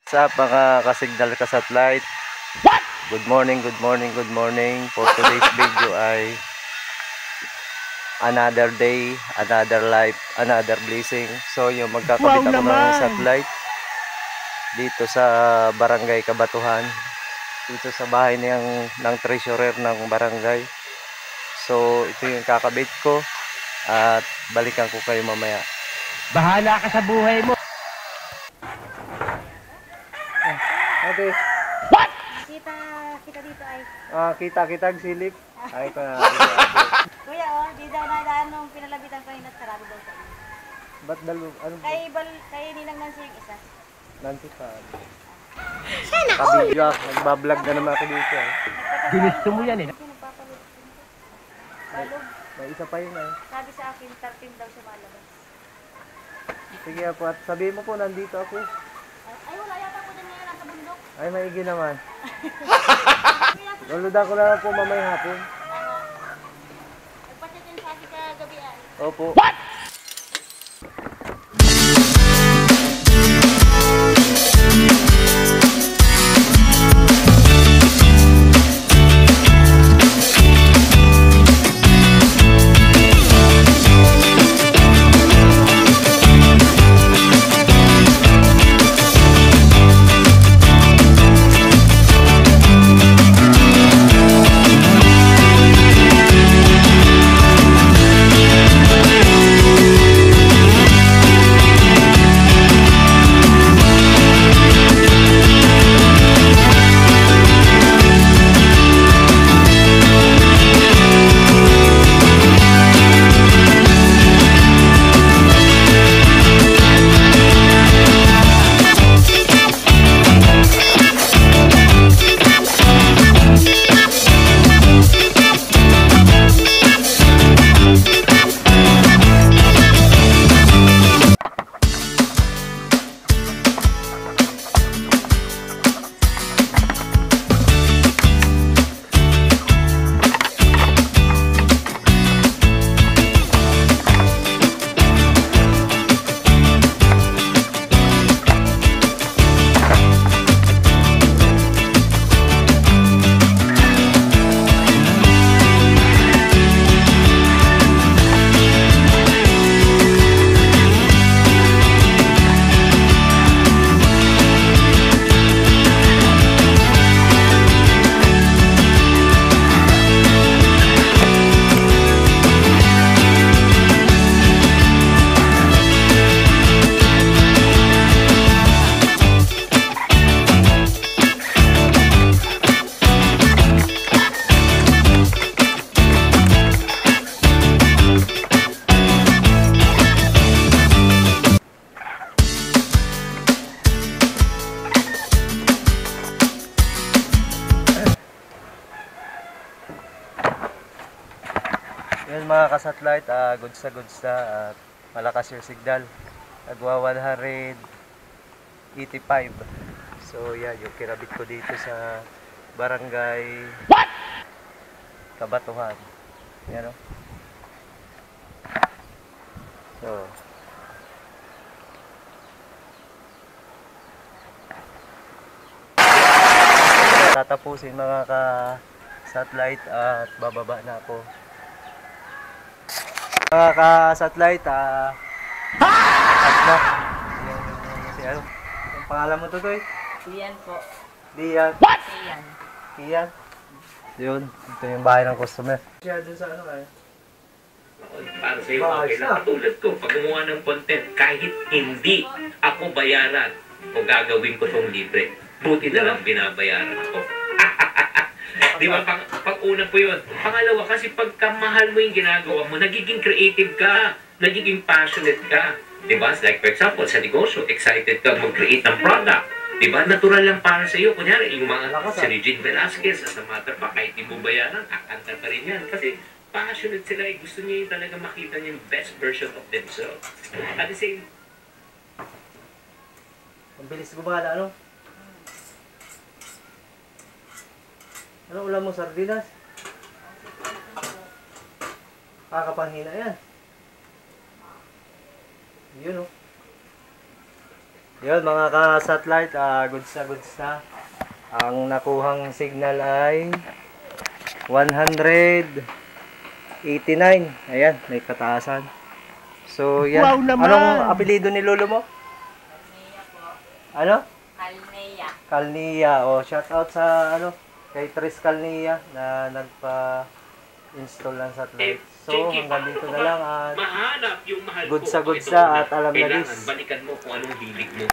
What's up mga kasignal ka satellite? Good morning, good morning, good morning. For today's video ay another day, another life, another blessing. So yung magkakabit ako ng satellite dito sa barangay Kabatuhan, dito sa bahay ng treasurer ng barangay. So ito yung kakabit ko at balikan ko kayo mamaya. Bahala ka sa buhay mo. Okay. What? Kita dito ay. Kita ang silip. Ay ko na. Kuya oh, di daw na nung pinalabitan ko yung sarado daw sa inyo. Ba't dalo? Ano? Kay Ninang Nancy yung isa. Nanti pa. Kabidyo ako. Nagbablog na naman ako dito. Ginusto mo yan eh. Balog. May isa pa yun eh. Sabi sa akin, 13 daw siya malabas. Sige po at sabihin mo po nandito ako. Ay wala yata po din ngayon nasa bundok. Ay maigi naman. Luludan ko na lang po mamayang hapon. Nagpachat yun sa akin kagabi ay. Opo. What? Yan mga kasatellite, goods na at malakas yung signal. Nagwa 185. So yan, yung kinabit ko dito sa barangay What? Kabatuhan. Yan o. So tatapusin mga ka-satellite at bababa na ako. Mga ka-satellite, at na. Yung pangalan mo to, Toy? Iyan po. Diyan. What? Iyan. Iyan. Yun, ito yung bahay ng customer. Siya dun sa ano kaya? Para sa iyo, okay lang. Katulad ko, pag gumawa ng content, kahit hindi ako bayaran o gagawin ko itong libre, buti na lang binabayaran ako. Di ba, pang-una po yun. Pangalawa, kasi pagka mahal mo yung ginagawa mo, nagiging creative ka, nagiging passionate ka. Di ba? Like for example, sa negosyo, excited ka mag-create ng product. Di ba? Natural lang para sa iyo. Kunyari, yung mga si Regine Velasquez, as a matter of fact, kahit di mo bayaran, kakanta pa rin yan. Kasi passionate sila, gusto niya yung talaga makita niya yung best version of themselves. At the same, Ang bilis gumana, ano? Ano ulam mo, sardinas? Kakapanghina yan. Yun, oh. Yun mga ka-satellite, goods na. Ang nakuhang signal ay 189. Ayan, may kataasan. So, yan. Wow naman! Anong apelido ni lolo mo? Ano? Almeya. Calnia. O, shout out sa kay Tris Calnia na nagpa-install ng satellite. So, hanggang dito na lang at mahanap yung mahal goods ko. na at alam na Kailangan this. balikan mo kung anong hilig mo.